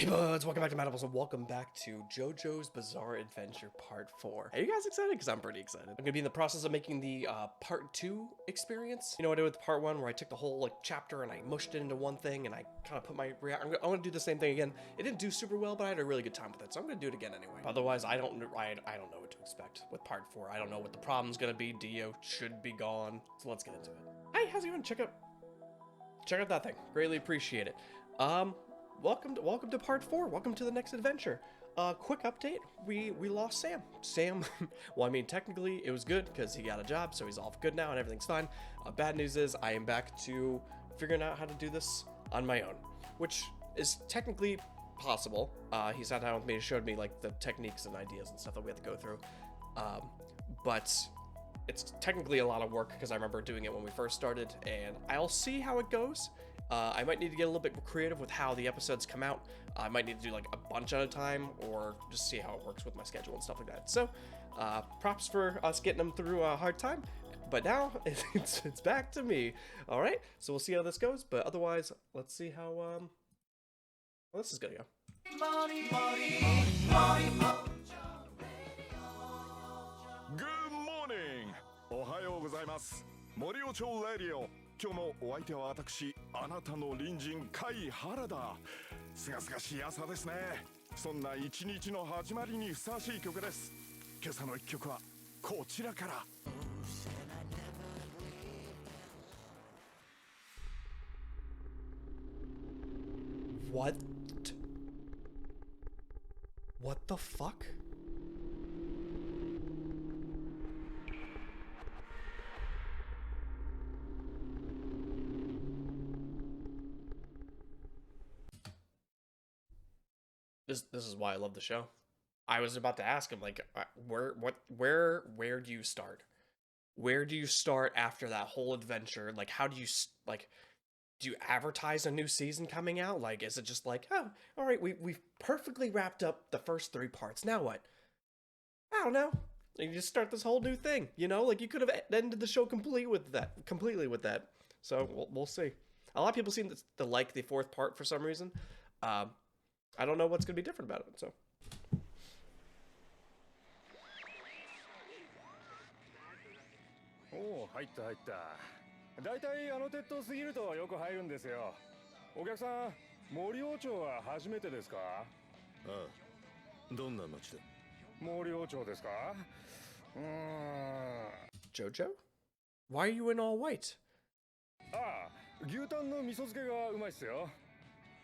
buds, welcome back to Madables and welcome back to JoJo's Bizarre Adventure Part 4. Are you guys excited? Because I'm pretty excited. I'm gonna be in the process of making the Part 2 experience. You know what I did with Part 1 where I took the whole chapter and I mushed it into one thing and I kind of put my I'm gonna do the same thing again. It didn't do super well, but I had a really good time with it, so I'm gonna do it again anyway. But otherwise, I don't know what to expect with Part 4. I don't know what the problem's gonna be. Dio should be gone, so let's get into it. Hey, how's it going? Check out that thing. Greatly appreciate it. Welcome to part 4. Welcome to the next adventure. Quick update. We lost Sam. Well, I mean, technically it was good because he got a job, so he's all good now and everything's fine. Bad news is I am back to figuring out how to do this on my own, which is technically possible. He sat down with me and showed me like the techniques and ideas and stuff that we have to go through. But it's technically a lot of work because I remember doing it when we first started, and I'll see how it goes. I might need to get a little bit creative with how the episodes come out. I might need to do like a bunch at a time or just see how it works with my schedule and stuff like that. So props for us getting them through a hard time, but now it's back to me. All right, so we'll see how this goes, but otherwise let's see how well, this is gonna go. Good morning. おはようございます。森尾町レディオ。今日もお相手は私、あなたの隣人甲斐原田。すがすがしい朝ですね。そんな一日の始まりにふさわしい曲です。今朝の一曲はこちらから。What the fuck? This is why I love the show. I was about to ask him, like, where do you start? Where do you start after that whole adventure? Like, how do you, like, do you advertise a new season coming out? Like, is it just like, oh, all right, we've perfectly wrapped up the first 3 parts. Now what? I don't know. You just start this whole new thing, you know? Like, you could have ended the show completely with that. So we'll see. A lot of people seem to like the 4th part for some reason. I don't know what's going to be different about it, so. おお、入った入った。だいたいあの鉄塔過ぎるとよく入るんですよ。お客さん、森尾町は初めてですか？ああ、どんな街だ？森尾町ですか？JoJo? Why are you in all white? ああ、牛タンの味噌漬けがうまいっすよ。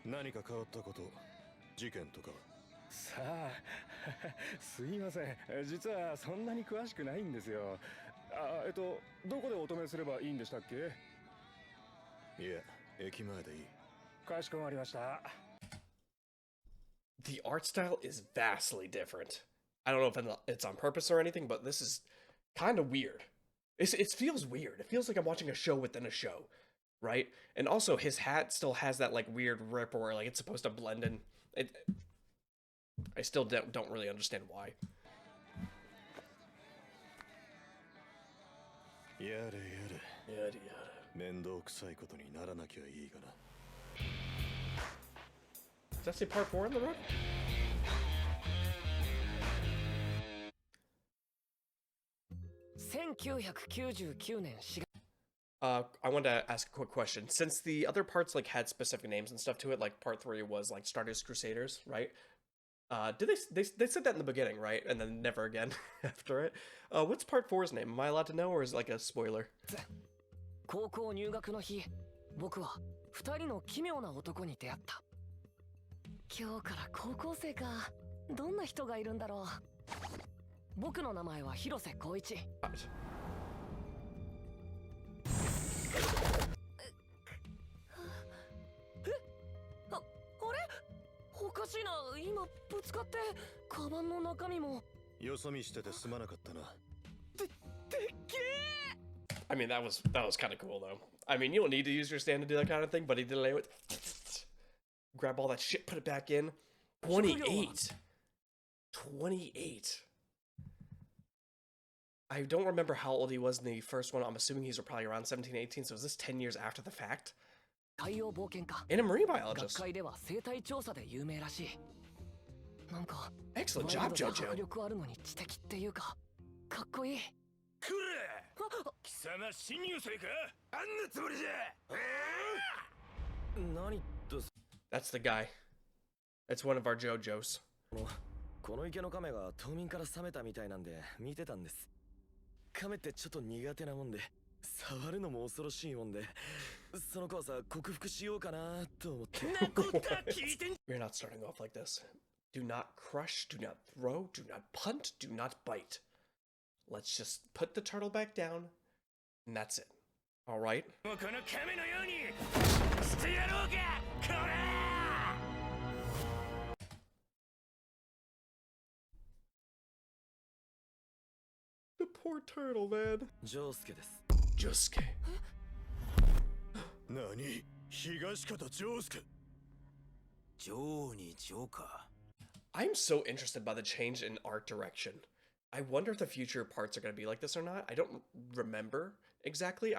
何か変わったこと、事件とか。さあ、すいません。実はそんなに詳しくないんですよ。どこでお止めすればいいんでしたっけ？いや、駅前でいい。かしこまりました。The art style is vastly different. I don't know if it's on purpose or anything, but this is kind of weird. It feels weird. It feels like I'm watching a show within a show, right? And also, his hat still has that like weird rip where like it's supposed to blend in. I still don't really understand why. やれやれ。やれ。面倒くさいことにならなきゃいいがな。Does that say part 4 on the road? I wanted to ask a quick question. Since the other parts like had specific names and stuff to it, like part 3 was like Stardust Crusaders, right? Did they said that in the beginning, right? And then never again after it. What's part 4's name? Am I allowed to know, or is it like a spoiler? 高校入学の日、僕は2人の奇妙な男に出会った。今日から高校生か。どんな人がいるんだろう。僕の名前は広瀬光一。おかしいな、今ぶつかってカバンの中身も。よそ見しててすまなかったな。でっけえ。 I mean, that was kind of cool though. I mean, you don't need to use your stand to do that kind of thing, but he did it. Grab all that shit, put it back in. 28. I don't remember how old he was in the first one. I'm assuming he's probably around 17, 18. So is this 10 years after the fact? 海洋冒険家。 And a marine 学 biologist. 会では生態調査で有名らしい。なんか Excellent ワイ job, ルドで迫 JoJo. 力あるのに知的っていうか、かっこいい。くれ貴様新入生かあんなつもりじゃ何と That's the guy. That's one of our JoJo's. この池の亀が冬眠から覚めたみたいなんで見てたんです。亀ってちょっと苦手なもんで触るのも恐ろしいもんでその怖さ克服しようかなと思って。 We're not starting off like this. Do not crush, do not throw, do not punt, do not bite. Let's just put the turtle back down, and that's it. All right? この亀のようにしてやろうかこら The poor turtle, man. ジョウスケです。 Josuke. 何東方ジョースケジョーにジョーか I'm so interested by the change in art direction. I wonder if the future parts are going to be like this or not. I don't remember exactly.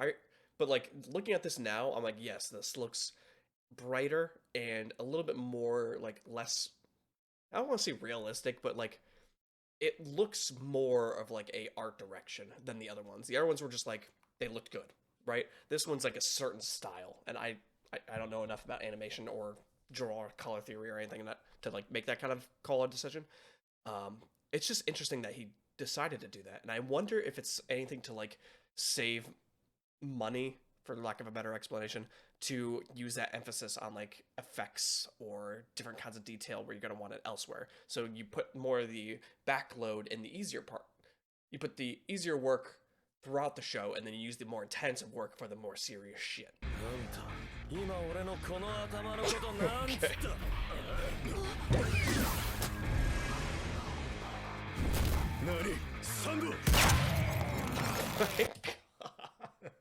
But like looking at this now, I'm like, yes, this looks brighter and a little bit more like less, I don't want to say realistic, but like it looks more of like a art direction than the other ones. The other ones were just like they looked good, right? This one's like a certain style, and I don't know enough about animation or draw color theory or anything that to like make that kind of call a decision. It's just interesting that he decided to do that, and I wonder if it's anything to like save money, for lack of a better explanation, to use that emphasis on like effects or different kinds of detail where you're going to want it elsewhere. So you put more of the backload in the easier part. You put the easier work throughout the show, and then you use the more intensive work for the more serious shit. 今俺のこの頭のことなんつった 何サンド My God.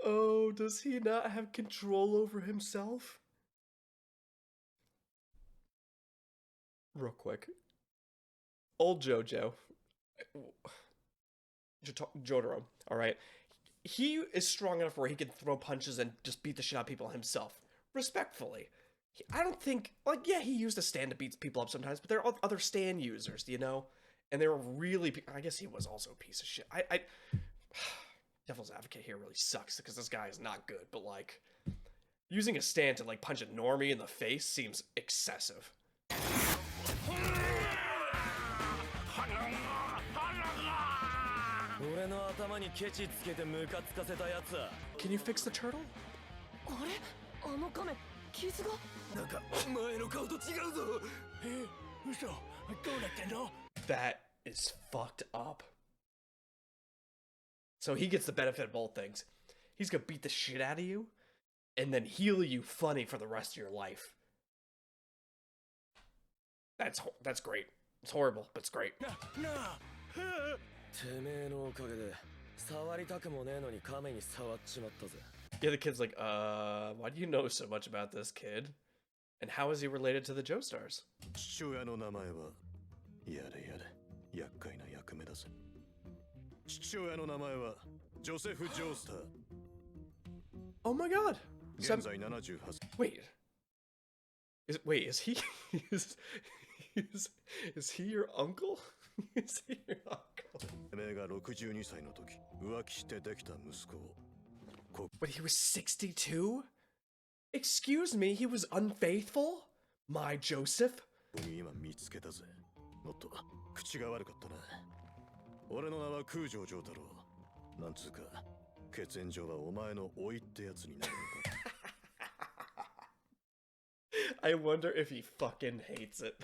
Oh, does he not have control over himself? Real quick. Old JoJo. Jotaro, alright? He is strong enough where he can throw punches and just beat the shit out of people himself. Respectfully. I don't think, like, yeah, he used a stand to beat people up sometimes, but there are other stand users, you know? And they were really, I guess he was also a piece of shit. Devil's advocate here really sucks because this guy is not good, but like, using a stand to like punch a normie in the face seems excessive. Can you fix the turtle? あれあの亀傷がなんか前の顔と違うぞ嘘どうなってんの That is fucked up. So he gets the benefit of both things. He's gonna beat the shit out of you, and then heal you funny for the rest of your life. That's great. It's horrible, but it's great. てめえのおかげで触りたくもねえのに亀に触っちまったぜ Yeah, the kid's like, why do you know so much about this kid? And how is he related to the Joestars? 父親の名前はやれやれ厄介な役目だぜ父親の名前はジョセフ・ジョースター Oh my god! 現在78 Wait. Is he is he your uncle? Is he your uncle? てめえが62歳の時浮気してできた息子を But he was 62? Excuse me, he was unfaithful? My Joseph? 今見つけたぜもっと口が悪かったな俺の名は空城城太郎なんつうか血縁上はお前の甥ってやつになるのか I wonder if he fucking hates it.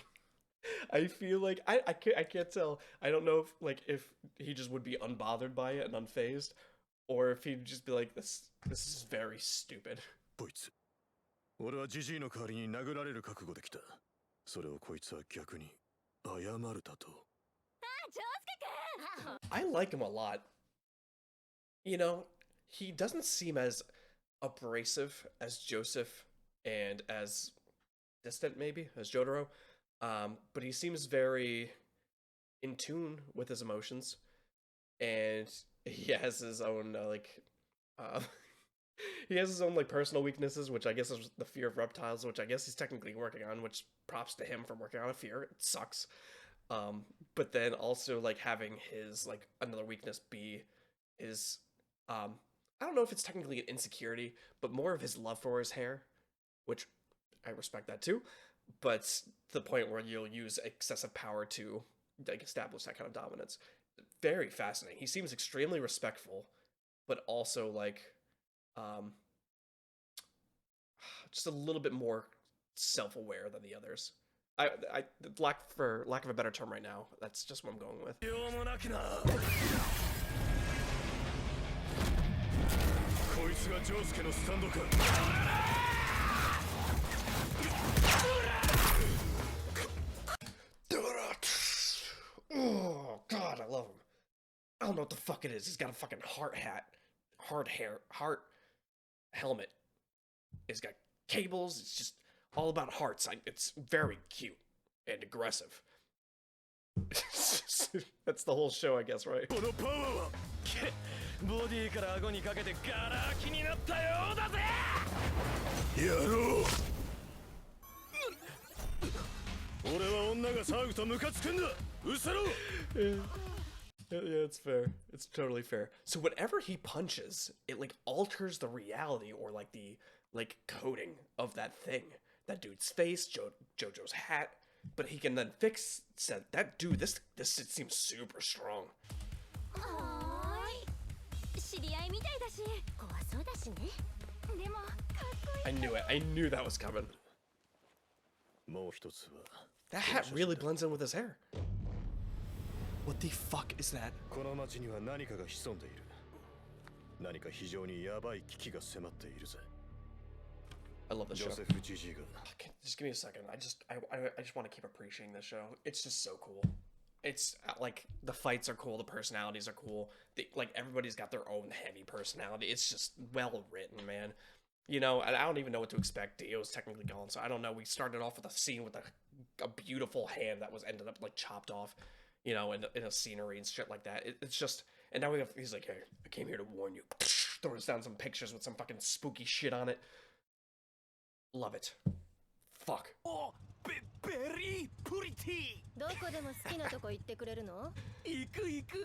I feel like I can't tell. I don't know if he just would be unbothered by it and unfazed, or if he'd just be like this is very stupid. こいつ俺はジジイの代わりに殴られる覚悟できたそれをこいつは逆に謝るだと I like him a lot. You know, he doesn't seem as abrasive as Joseph and as distant maybe as Jotaro. But he seems very in tune with his emotions, and he has his own Uh, he has his own like personal weaknesses, which I guess is the fear of reptiles, which I guess he's technically working on. Which props to him for working on a fear. It sucks. But then also like having his like another weakness be his I don't know if it's technically an insecurity, but more of his love for his hair, which I respect that too. But to the point where you'll use excessive power to like establish that kind of dominance. Very fascinating. He seems extremely respectful, but also like um just a little bit more self-aware than the others. I lack of a better term right now. That's just what I'm going with. こいつがジョースケのスタンドか。 Oh God, I love him. I don't know what the fuck it is. He's got a fucking heart hat, heart helmet. He's got cables. It's just all about hearts. It's very cute and aggressive. That's the whole show, I guess, right? このパワーはボディから顎にかけてガラ空きになったようだぜやろう俺は女が騒ぐとムカつくんだうせろ Yeah, it's fair. It's totally fair. So whenever he punches, it like alters the reality or like the like coding of that thing. That dude's face, JoJo's hat, but he can then fix said that dude. This it seems super strong. I knew it. I knew that was coming. もう一つは That hat really blends in with his hair. What the fuck is that? この町には何かが潜んでいる何か非常にヤバい危機が迫っているぜ I love this show. ジョセフじじいが Okay, just give me a second. I just want to keep appreciating this show. It's just so cool. It's like the fights are cool, the personalities are cool. Like everybody's got their own heavy personality. It's just well written, man. You know, and I don't even know what to expect. Dio's technically gone, so I don't know. We started off with a scene with a beautiful hand that was ended up like chopped off, you know, in a scenery and shit like that. It's just, and now he's like, hey, I came here to warn you. Throws down some pictures with some fucking spooky shit on it. Love it. Fuck. ベリープリティどこでも好きなとこ行ってくれるの？行く行く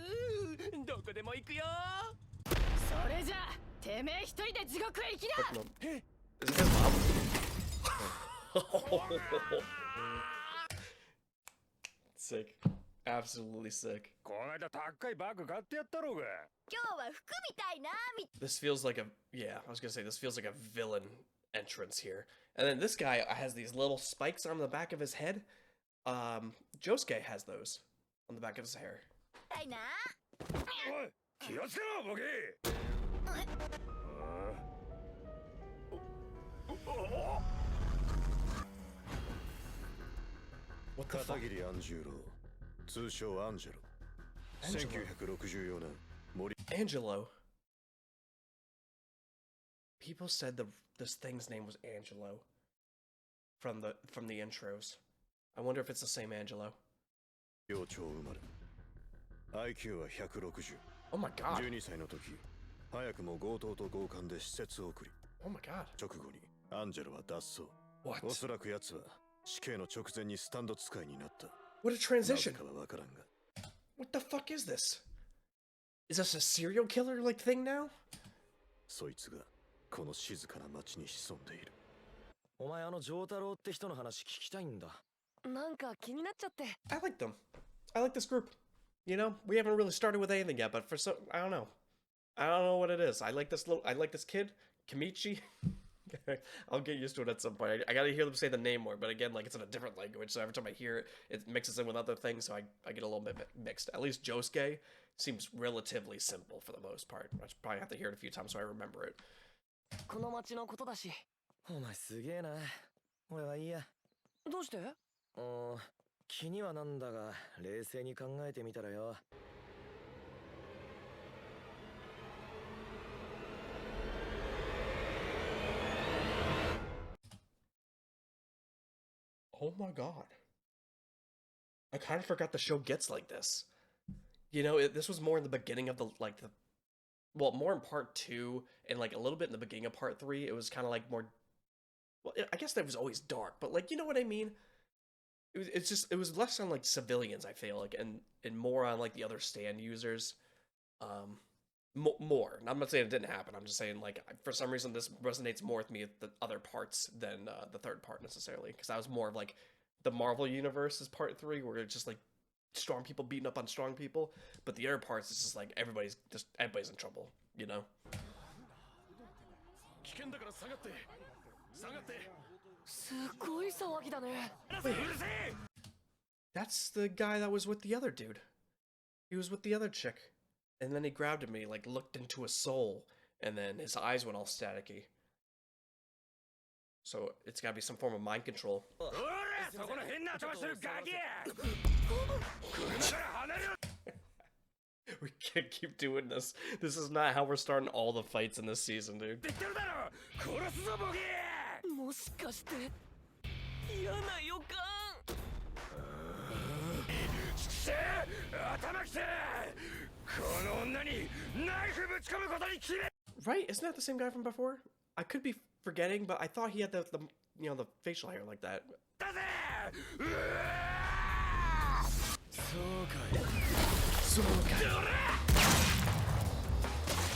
どこでも行くよそれじゃてめえ一人で地獄へ行きな。 Is it his mom? Sick. Absolutely sick. この間高いバッグ買ってやったろうが。今日は服みたいなみ。 This feels like I was gonna say, this feels like a villain entrance here. And then this guy has these little spikes on the back of his head. Josuke has those on the back of his hair. たいな。おい、気をつけろボケ。What the 片 fuck? 桐安十郎通称アンジェロ 1964年森 Angelo. People said this thing's name was Angelo from the intros. I wonder if it's the same Angelo. 幼鳥生まれ IQ は160 Oh my god. 12歳の時早くも強盗と強姦で施設送り Oh my god. 直後にアンジェロは脱走 What? おそらく奴は死刑の直前にスタンド使いになった What a なぜ transition. かは分からんが What the fuck is this? Is this a serial killer like thing now? そいつがこの静かな町に潜んでいるお前ジョータロウって人の話聞きたいんだなんか気になっちゃって。 I like them. I like this group. You know, we haven't really started with anything yet, but I don't know. I don't know what it is. I like this kid, Kimichi. I'll get used to it at some point. I gotta hear them say the name more, but again, like it's in a different language, so every time I hear it, it mixes in with other things, so I get a little bit mixed. At least Josuke seems relatively simple for the most part. I should probably have to hear it a few times so I remember it. この町のことだし。お前すげえな俺はいいやどうして？気にはなんだが冷静に考えてみたらよ Oh my god. I kind of forgot the show gets like this. You know, this was more in the beginning of the well, more in part 2 and like a little bit in the beginning of part 3, it was kind of like more. Well, I guess that was always dark, but like, you know what I mean? It was less on like civilians, I feel like, and more on like the other stand users. More. And I'm not saying it didn't happen. I'm just saying like for some reason this resonates more with me with the other parts than the third part necessarily, because that was more of like the Marvel universe is part 3, where it's just like strong people beating up on strong people, but the other parts is just like everybody's in trouble, you know. That's the guy that was with the other dude. He was with the other chick. And then he grabbed him and he like looked into his soul, and then his eyes went all staticky. So it's gotta be some form of mind control. We can't keep doing this. This is not how we're starting all the fights in this season, dude. Right? Isn't that the same guy from before? I could be forgetting, but I thought he had the you know, the facial hair like that.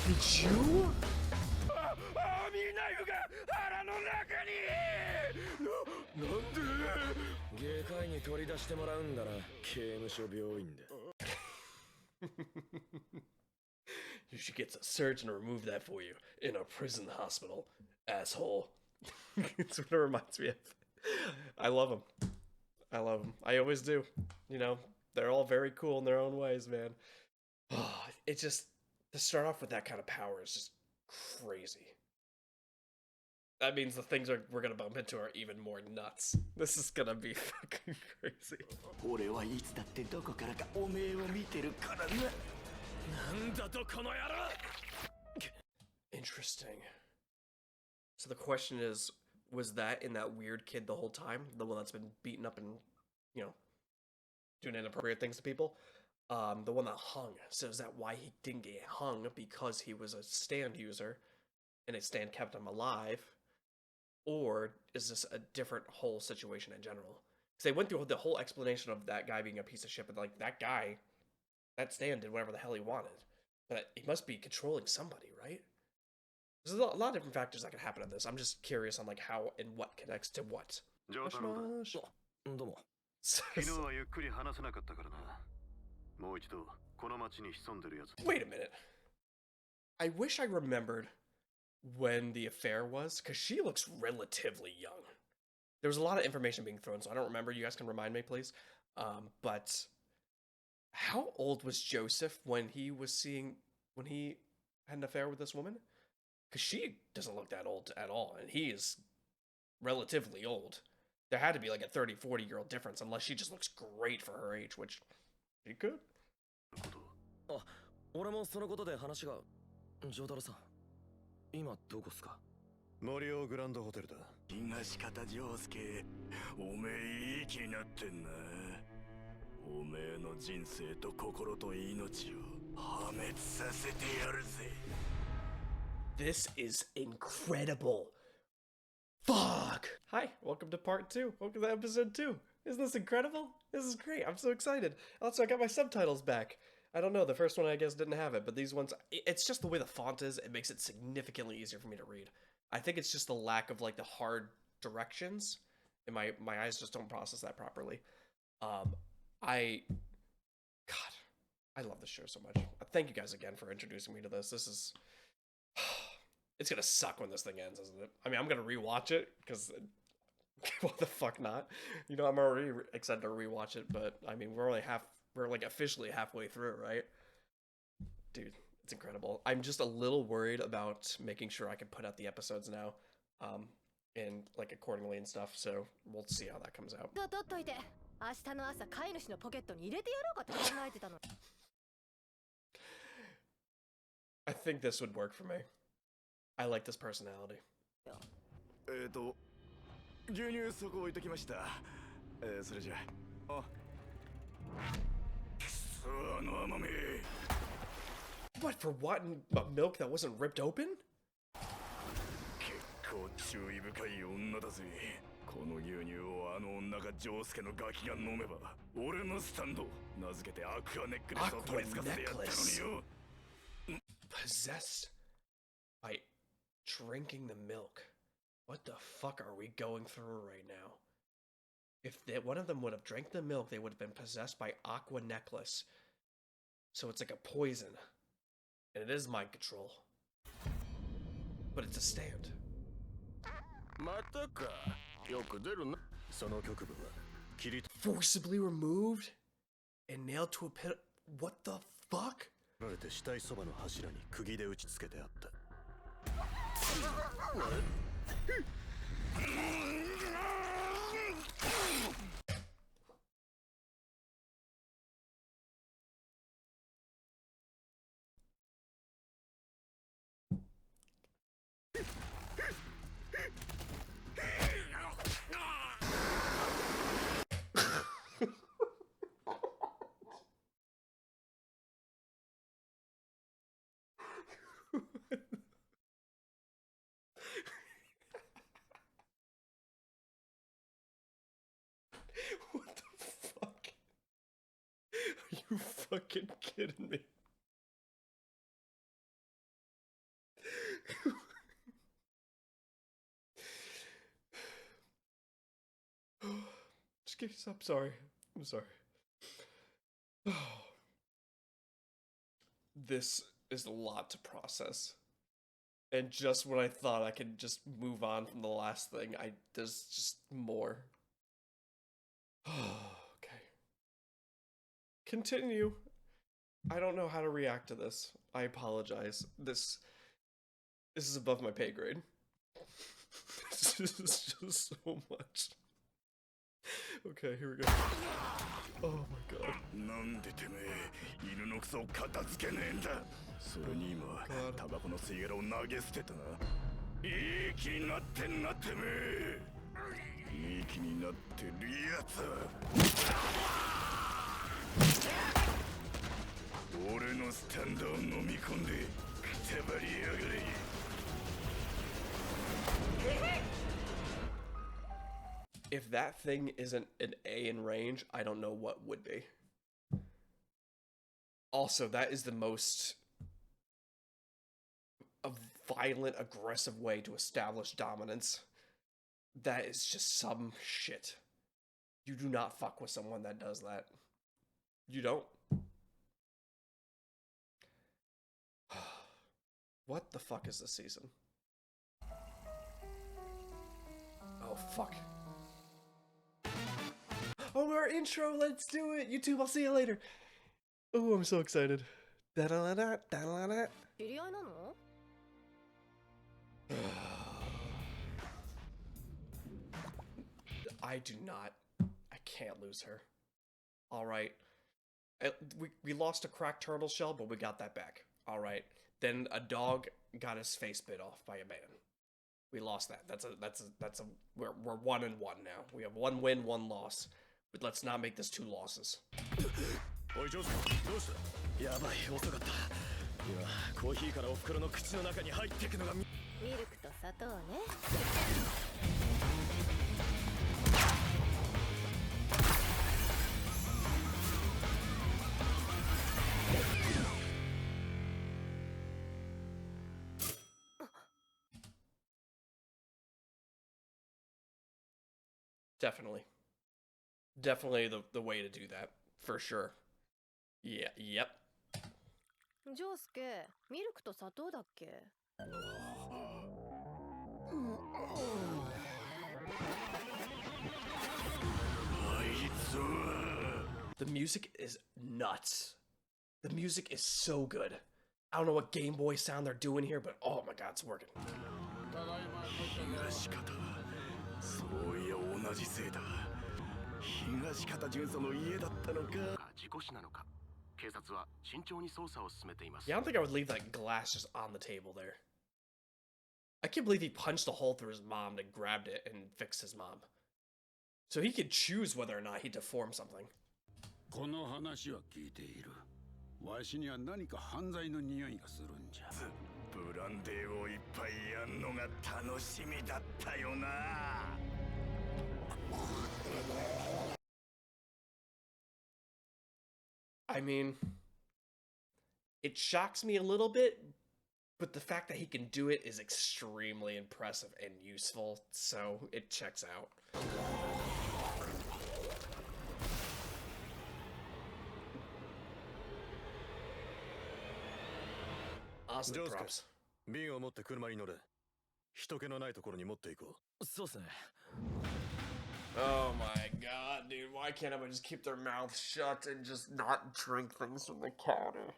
Did you? You should get a surgeon to remove that for you in a prison hospital, asshole. That's what it reminds me of. I love him. I love him. I always do. You know, they're all very cool in their own ways, man. Oh, it just, to start off with that kind of power is just crazy. That means the things we're gonna bump into are even more nuts. This is gonna be fucking crazy. Interesting. So the question is, was that in that weird kid the whole time? The one that's been beaten up and, you know, doing inappropriate things to people? The one that hung. So is that why he didn't get hung? Because he was a stand user and his stand kept him alive? Or is this a different whole situation in general? Because they went through the whole explanation of that guy being a piece of shit, but like that guy, that stand did whatever the hell he wanted. But he must be controlling somebody, right? There's a lot of different factors that could happen in this. I'm just curious on like how and what connects to what. Jotaro. Wait a minute. I wish I remembered when the affair was, because she looks relatively young. There was a lot of information being thrown, so I don't remember. You guys can remind me, please. But how old was Joseph when he had an affair with this woman? Because she doesn't look that old at all, and he is relatively old. There had to be like a 30, 40-year-old difference, unless she just looks great for her age, which she could. 俺もそのことで話が。ジョタロさん、今どこっすか？森尾グランドホテルだ。東方丈介、おめえいい気になってんな。おめえの人生と心と命を破滅させてやるぜ。This is incredible. Fuck! Hi, welcome to part 2. Welcome to episode 2. Isn't this incredible? This is great. I'm so excited. Also, I got my subtitles back. I don't know, the first one I guess didn't have it, but these ones, it's just the way the font is, it makes it significantly easier for me to read. I think it's just the lack of like the hard directions, and my eyes just don't process that properly. God, I love this show so much. Thank you guys again for introducing me to this. This is, it's gonna suck when this thing ends, isn't it? I mean, I'm gonna rewatch it, because what the fuck not? You know, I'm already excited to rewatch it, but I mean, we're like officially halfway through, right? Dude, it's incredible. I'm just a little worried about making sure I can put out the episodes now, and like accordingly and stuff, so we'll see how that comes out. I think this would work for me. I like this personality. 牛乳そこ置いときました。それじゃあ。くそ、あの甘め。What, for wanting milk that wasn't ripped open? 結構注意深い女だぜ。この牛乳をあの女がジョースケのガキが飲めば、俺のスタンド名付けてアクアネックレスを取り付かせてやったのによ。Possessed by drinking the milk. What the fuck are we going through right now? If one of them would have drank the milk, they would have been possessed by Aqua necklace. So it's like a poison. And it is mind control. But it's a stand. またか。よく出るな。その局部は切り Forcibly removed and nailed to a pit. What the fuck? 取られて死体そばの柱に釘で打ち付けてあった。What the fuck? Are you fucking kidding me? Just kidding. I'm sorry. I'm sorry. This is a lot to process. And just when I thought I could just move on from the last thing, there's just more. Okay. Continue. I don't know how to react to this. I apologize. This is above my pay grade. This is just so much. Okay, here we go. Oh my god. なんでてめえ犬のクソを片付けねえんだ。それに今タバコの吸い殻を投げ捨てたな。いい気になってんなてめえ。いい気になってるやつ。俺のスタンドを飲み込んでくたばりやがれ。If that thing isn't an A in range, I don't know what would be. Also, that is the most violent, aggressive way to establish dominance. That is just some shit. You do not fuck with someone that does that. You don't. What the fuck is this season? Oh, fuck. Oh, our intro, let's do it! YouTube, I'll see you later! Oh, I'm so excited. Da-da-da-da, da-da-da-da. 知り合いなの？ I do not. I can't lose her. Alright. We lost a cracked turtle shell, but we got that back. Alright. Then a dog got his face bit off by a man. We lost that. We're 1-1 now. We have 1 win, 1 loss. But let's not make this 2 losses. おいジョースどうした。やばい遅かった。今コーヒーからお袋の口の中に入っていくのがミルクと砂糖ね。Definitely. Definitely the way to do that. For sure. Yeah, yep. ジョースケ、ミルクと砂糖だっけ？ The music is nuts. The music is so good. I don't know what Game Boy sound they're doing here, but oh my god, it's working. 東方そういや同じせいだ。東方巡査の家だったのか。事故死なのか。警察は慎重に捜査を進めています。 Yeah, I don't think I would leave that glass just on the table there. I can't believe he punched a hole through his mom and grabbed it and fixed his mom. So he could choose whether or not he deformed something. この話は聞いている。わしには何か犯罪の匂いがするんじゃ。ブランデーをいっぱいやんのが楽しみだったよな。I mean, it shocks me a little bit, but the fact that he can do it is extremely impressive and useful, so it checks out. Awesome props. 瓶を持って車に乗れ。人気のないところに持っていこう。そうっすね。Oh my god, dude. Why can't everyone just keep their mouth shut and just not drink things from the counter?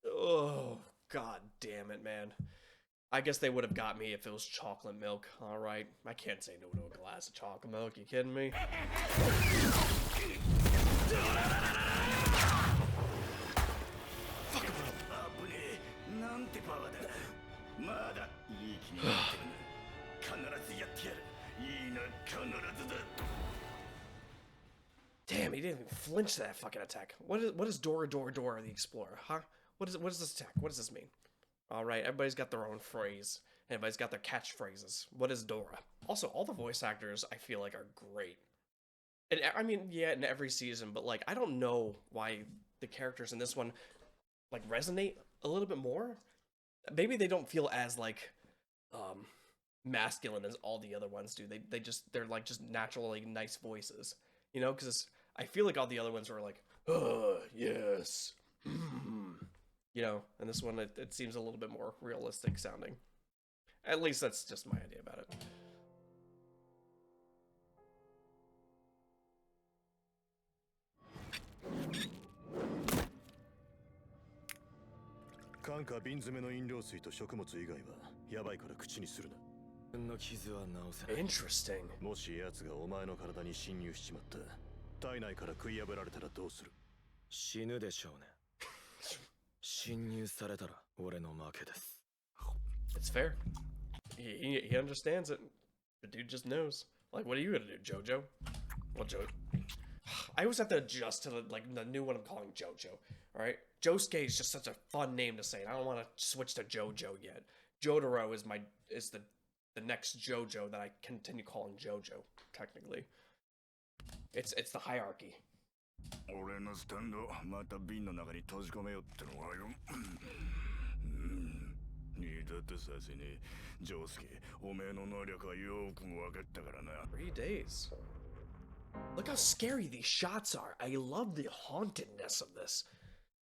Oh, god damn it, man. I guess they would have got me if it was chocolate milk. Alright. I can't say no to a glass of chocolate milk. You kidding me? Fuck him up. Damn, he didn't even flinch to that fucking attack. What is Dora the Explorer, huh? What is this attack? What does this mean? Alright, everybody's got their own phrase. Everybody's got their catchphrases. What is Dora? Also, all the voice actors, I feel like, are great. And I mean, yeah, in every season, but like, I don't know why the characters in this one, like, resonate a little bit more. Maybe they don't feel as, like, masculine as all the other ones do. They're like just naturally nice voices, you know, because I feel like all the other ones were like, oh yes, you know, and this one it seems a little bit more realistic sounding. At least that's just my idea about it. 缶か瓶詰めの飲料水と食物以外はやばいから口にするな。自分の傷は治せない。 Interesting. もし奴がお前の体に侵入しちまった。体内から食い破られたらどうする？死ぬでしょうね。侵入されたら俺の負けです。 It's fair. He understands it. The dude just knows. Like, what are you gonna do, JoJo? Well, I always have to adjust to the new one I'm calling JoJo. All right, Josuke is just such a fun name to say. And I don't want to switch to JoJo yet. Jotaro is the next JoJo that I continue calling JoJo. Technically, it's the hierarchy. 俺のスタンドまた瓶の中に閉じ込めよってのはよ。二度とさせねえ。ジョースケ、おめえの能力はよくも分かったからな。3 days. Look how scary these shots are. I love the hauntedness of this.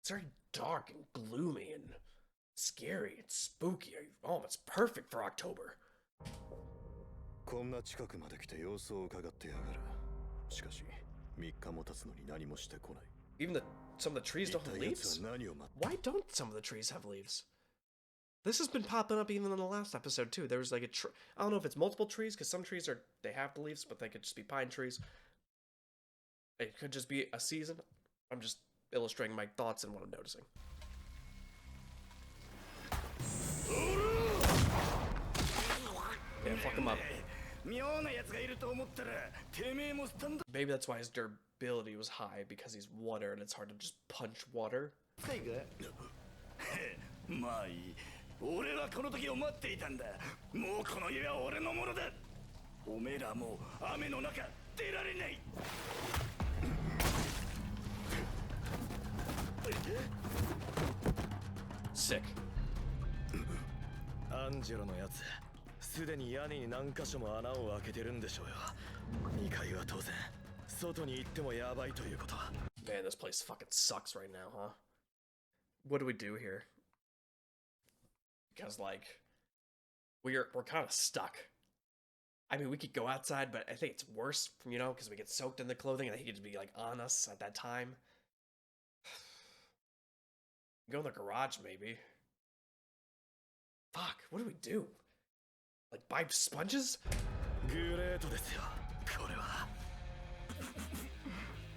It's very dark and gloomy and scary and spooky. Oh, it's perfect for October. こんな近くまで来て様子を伺ってやがる。しかし3日も経つのに何もしてこない。 Even some of the trees don't have leaves? Why don't some of the trees have leaves? This has been popping up even in the last episode too. There was like I don't know if it's multiple trees, because some trees they have the leaves, but they could just be pine trees. It could just be a season. I'm just illustrating my thoughts and what I'm noticing. Yeah, fuck him up. Maybe that's why his durability was high, because he's water and it's hard to just punch water. まあいい。俺はこの時を待っていたんだ。もうこの家は俺のものだ。おめえらもう雨の中出られない。Sick. アンジェロのやつ、すでに屋根に何箇所も穴を開けてるんでしょうよ。2階は当然、外に行ってもやばいということは。Man, this place fucking sucks right now, huh? What do we do here? Because like we're kind of stuck. I mean, we could go outside, but I think it's worse, you know, because we get soaked in the clothing and he could be like on us at that time. Go in the garage, maybe. Fuck, what do we do? Like buy sponges? グレートですよ、これは。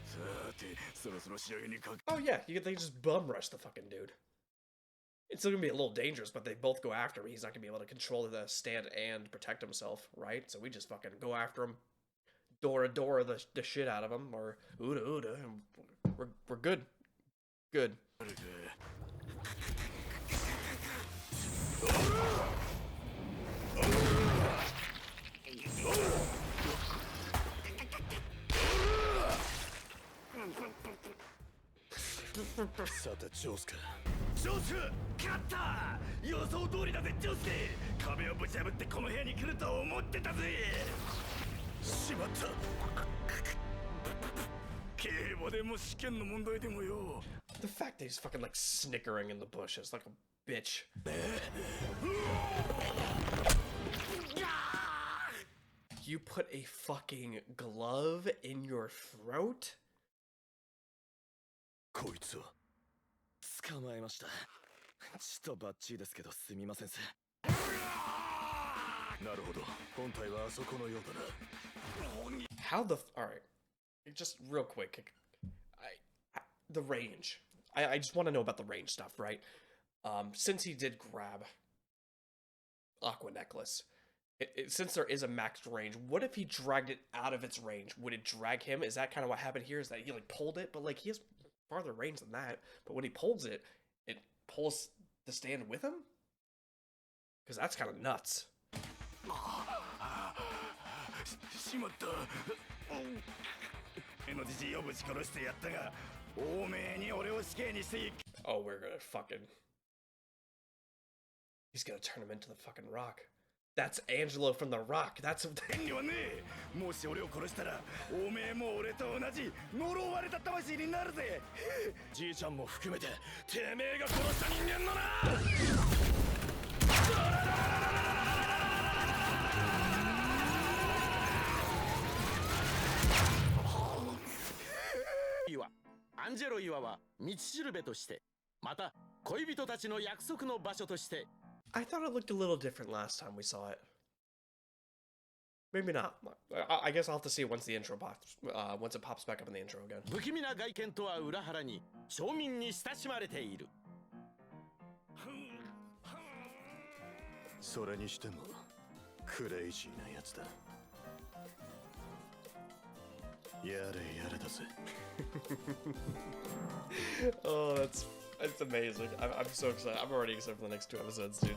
さて、そろそろ仕上げにかけ。 Oh yeah, they just bum rush the fucking dude. It's still gonna be a little dangerous, but they both go after him. He's not gonna be able to control the stand and protect himself, right? So we just fucking go after him, Dora the shit out of him, or Uda, and we're good, good. さてジョースか。ジョース勝った。予想通りだぜジョースケ。壁をぶち破ってこの部屋に来ると思ってたぜ。しまった。競馬でも試験の問題でもよ。 The fact that he's fucking like snickering in the bushes like a bitch. You put a fucking glove in your throat? こいつは捕まえました。ちょっとバッチリですけどすみませんす。なるほど。本体はあそこのようだな。 How the alright. Just real quick. The range. I just want to know about the range stuff, right? Since he did grab Aqua necklace, since there is a maxed range, what if he dragged it out of its range? Would it drag him? Is that kind of what happened here? Is that he like pulled it, but like he has farther range than that. But when he pulls it, it pulls the stand with him? Because that's kind of nuts. しまった。のじじいをぶち殺してやったが、おめえに俺を死刑にしていく。 Oh, we're gonna fucking... He's gonna turn him into the fucking rock. That's Angelo from the rock. That's... 権利はねえ。もし俺を殺したら、おめえも俺と同じ呪われた魂になるぜ。じいちゃんも含めて、てめえが殺した人間のな。アンジェロ岩は道しるべとして、また恋人たちの約束の場所として。 I thought it looked a little different last time we saw it. Maybe not. I guess I'll have to see it once the intro pops. Once it pops back up in the intro again. 不気味な外見とは裏腹に庶民に親しまれている。それにしてもクレイジーなやつだ。やれやれだぜ。Oh, that's amazing. I'm so excited. I'm already excited for the next 2 episodes, dude.